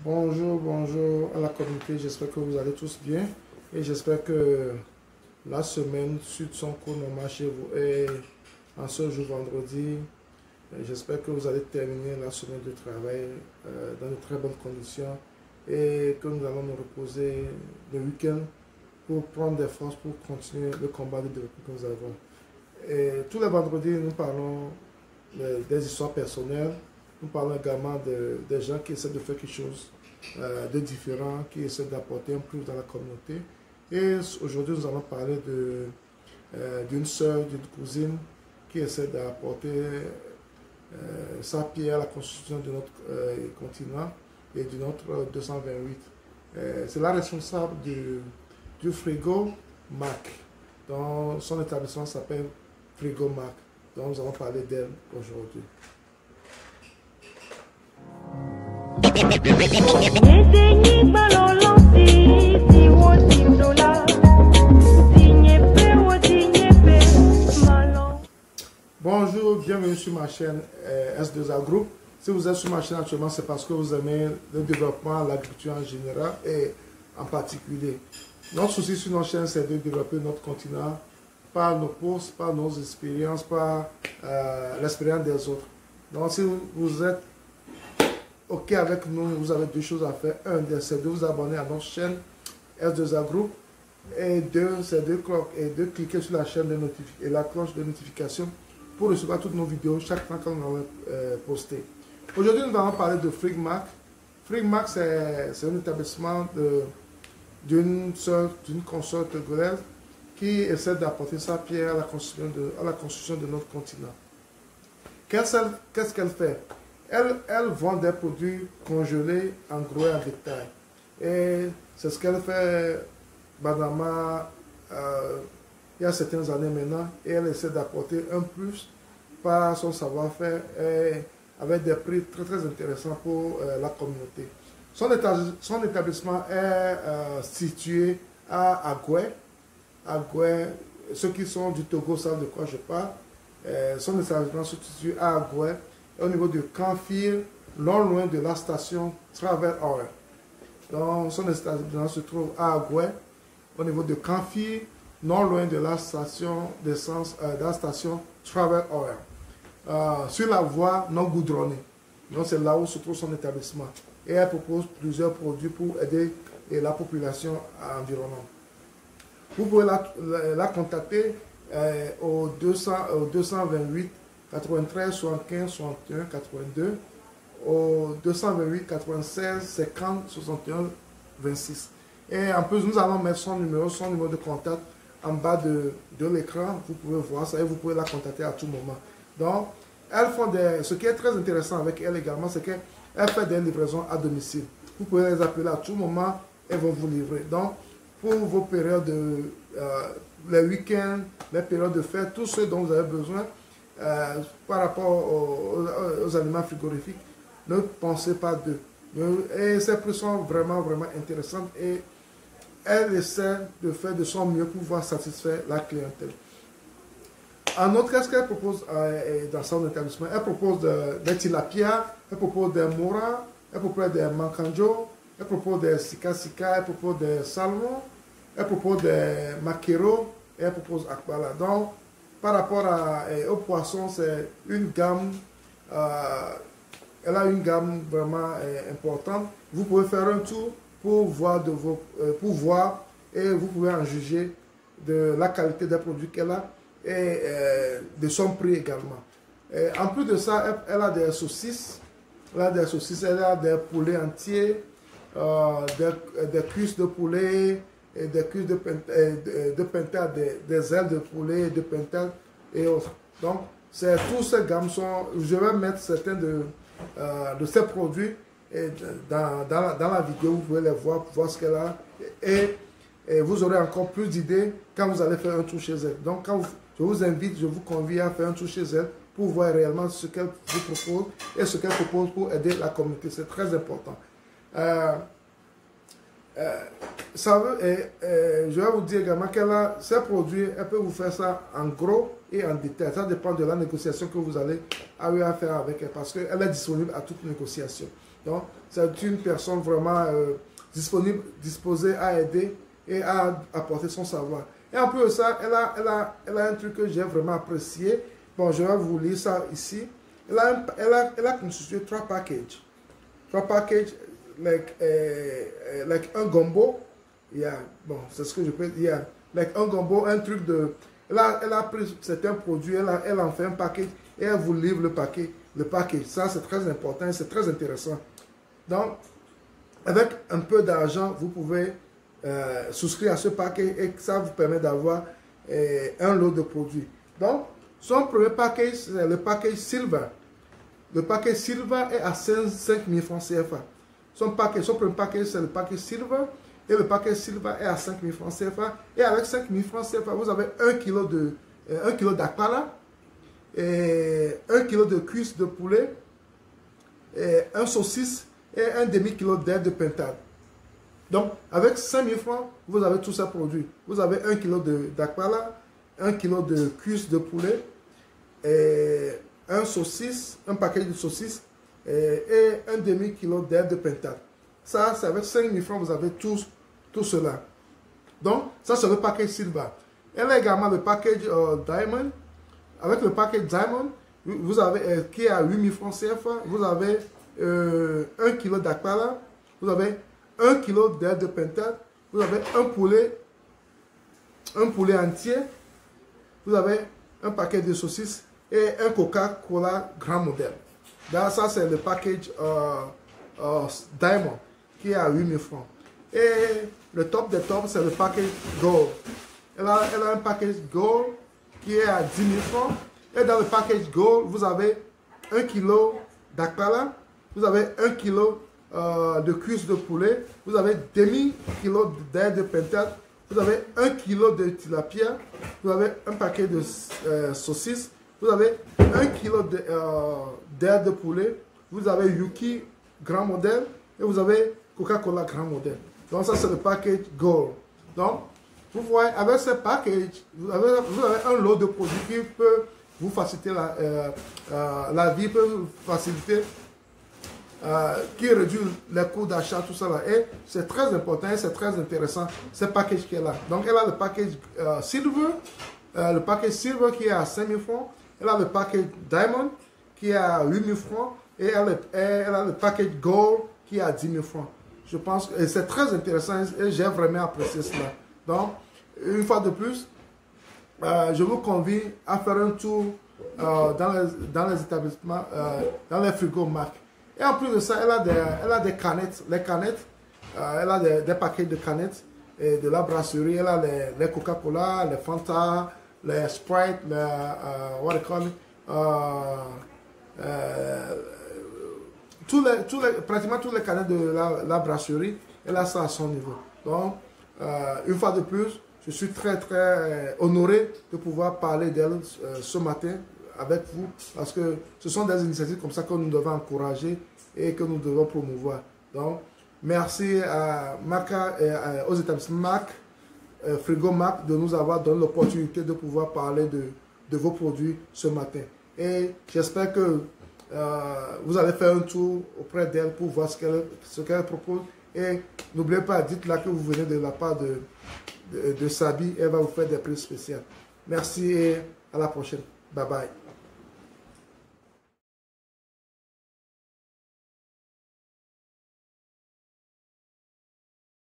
Bonjour, bonjour à la communauté, j'espère que vous allez tous bien et j'espère que la semaine suit son cours normal chez vous et en ce jour vendredi, j'espère que vous allez terminer la semaine de travail dans de très bonnes conditions et que nous allons nous reposer le week-end pour prendre des forces pour continuer le combat de développement que nous avons. Et tous les vendredis, nous parlons des histoires personnelles. Nous parlons également des gens qui essaient de faire quelque chose de différent, qui essaient d'apporter un plus dans la communauté. Et aujourd'hui, nous allons parler d'une soeur, d'une cousine qui essaie d'apporter sa pierre à la construction de notre continent et de notre 228. C'est la responsable du frigo Mac. Donc, son établissement s'appelle Frigo Mac. Donc, nous allons parler d'elle aujourd'hui. Bonjour, bienvenue sur ma chaîne S2A Group. Si vous êtes sur ma chaîne actuellement, c'est parce que vous aimez le développement, l'agriculture en général et en particulier. Notre souci sur notre chaîne, c'est de développer notre continent par nos posts, par nos expériences, par l'expérience des autres. Donc, si vous êtes OK avec nous, vous avez deux choses à faire. Un, c'est de vous abonner à notre chaîne S2A Group. Et deux, c'est de cliquer sur la chaîne et la cloche de notification pour recevoir toutes nos vidéos chaque fois que nous allons poster. Aujourd'hui, nous allons parler de Frigo Mac. Frigo Mac, c'est un établissement d'une consorte togolaise qui essaie d'apporter sa pierre à la construction de notre continent. Qu'est-ce qu'elle fait? Elle vend des produits congelés en gros et en détail. Et c'est ce qu'elle fait, Badama, il y a certaines années maintenant. Et elle essaie d'apporter un plus par son savoir-faire avec des prix très très intéressants pour la communauté. Son établissement est situé à Agoué. Agoué, ceux qui sont du Togo savent de quoi je parle. Son établissement se situe à Agoué, au niveau de Canfir, non loin de la station Travel Hour. Donc, son établissement se trouve à Agoué, au niveau de Canfir, non loin de la station d'essence, de la station Travel Hour. Sur la voie non goudronnée. Donc, c'est là où se trouve son établissement. Et elle propose plusieurs produits pour aider la population environnante. Vous pouvez la contacter au 228 93 75 61 82 au 228 96 50 61 26. Et en plus, nous allons mettre son numéro de contact en bas de l'écran. Vous pouvez voir ça et vous pouvez la contacter à tout moment. Donc, ce qui est très intéressant avec elle également, c'est qu'elle fait des livraisons à domicile. Vous pouvez les appeler à tout moment et vont vous livrer. Donc, pour vos périodes les week-ends, les périodes de fête, tout ce dont vous avez besoin, par rapport aux aliments frigorifiques, ne pensez pas d'eux. Et ces prix sont vraiment, vraiment intéressantes et elle essaie de faire de son mieux pour pouvoir satisfaire la clientèle. En outre, qu'est-ce qu'elle propose dans son établissement? Elle propose des tilapia, elle propose des mora, elle propose des mancanjo, elle propose des sika, elle propose des salmons, elle propose des maquereaux et elle propose akbala. Donc, par rapport aux poissons, c'est une gamme, elle a une gamme vraiment importante. Vous pouvez faire un tour pour voir, et vous pouvez en juger de la qualité des produits qu'elle a et de son prix également. Et en plus de ça, elle a des saucisses, elle a des poulets entiers, des cuisses de poulet, et des cuisses de pintal, des ailes de poulet, de pintal et autres. Donc, tous ces gammes je vais mettre certains de ces produits dans la vidéo, vous pouvez les voir ce qu'elle a et vous aurez encore plus d'idées quand vous allez faire un tour chez elle. Donc, je vous invite, je vous convie à faire un tour chez elle pour voir réellement ce qu'elle vous propose et ce qu'elle propose pour aider la communauté. C'est très important. Je vais vous dire également qu'elle a ces produits, elle peut vous faire ça en gros et en détail. Ça dépend de la négociation que vous allez avoir à faire avec elle parce qu'elle est disponible à toute négociation. Donc, c'est une personne vraiment disposée à aider et à apporter son savoir. Et en plus de ça, elle a un truc que j'ai vraiment apprécié. Bon, je vais vous lire ça ici. Elle a constitué 3 packages. 3 packages, like un gombo. Bon, c'est ce que je peux dire. Like un gombo, un truc de... Elle a pris certains produits, elle en fait un package et elle vous livre le package. Ça, c'est très important, c'est très intéressant. Donc, avec un peu d'argent, vous pouvez souscrire à ce package et ça vous permet d'avoir un lot de produits. Donc, son premier package, c'est le package Silver. Le package Silver est à 5 000 francs CFA. Son premier package, c'est le package Silver. Et le package Silver est à 5 000 francs CFA. Et avec 5 000 francs CFA, vous avez 1 kg d'akpala, 1 kg de cuisse de poulet, un saucisse et un demi-kilo d'air de pintade. Donc, avec 5 000 francs, vous avez tout ça produit. Vous avez 1 kg d'akpala, 1 kg de cuisse de poulet, et un paquet de saucisses et un demi-kilo d'air de pintade. Ça, c'est avec 5 000 francs, vous avez tout cela. Donc, ça, c'est le package Silver. Elle a également le package Diamond. Avec le package Diamond, vous avez, qui est à 8 000 francs CFA, vous avez 1 kg d'akpala, vous avez 1 kg d'air de pintade, vous avez un poulet entier, vous avez un paquet de saucisses et un Coca-Cola grand modèle. Là, ça, c'est le package Diamond qui est à 8 000 francs. Et le top des tops, c'est le package Gold. Elle a un package Gold qui est à 10 000 francs. Et dans le package Gold, vous avez 1 kg d'akpala, vous avez 1 kg de cuisse de poulet, vous avez demi-kilo d'air de pintade, vous avez 1 kg de tilapia, vous avez un paquet de saucisses, vous avez 1 kg d'air de poulet, vous avez Yuki grand modèle et vous avez Coca-Cola grand modèle. Donc ça, c'est le package Gold. Donc, vous voyez, avec ce package, vous avez un lot de produits qui peut vous faciliter la vie, peut vous faciliter, qui réduit les coûts d'achat, tout ça là. Et c'est très important et c'est très intéressant, ce package qui est là. Donc, elle a le package Silver qui est à 5 000 francs. Elle a le package Diamond qui est à 8 000 francs. Et elle a le package Gold qui est à 10 000 francs. Je pense que c'est très intéressant et j'ai vraiment apprécié cela. Donc, une fois de plus, je vous convie à faire un tour dans les établissements, dans les frigos Mac. Et en plus de ça, elle a des canettes. Les canettes, elle a des paquets de canettes et de la brasserie. Elle a les Coca-Cola, les Fanta, les Sprite, pratiquement toutes les canettes de la brasserie, elle a ça à son niveau. Donc, une fois de plus, je suis très honoré de pouvoir parler d'elle ce matin avec vous, parce que ce sont des initiatives comme ça que nous devons encourager et que nous devons promouvoir. Donc, merci à Maca et aux établissements Mac, Frigo Mac, de nous avoir donné l'opportunité de pouvoir parler de vos produits ce matin. Et j'espère que vous allez faire un tour auprès d'elle pour voir ce qu'elle propose. Et n'oubliez pas, dites-la que vous venez de la part de Sabi. Elle va vous faire des prix spéciaux. Merci et à la prochaine. Bye bye.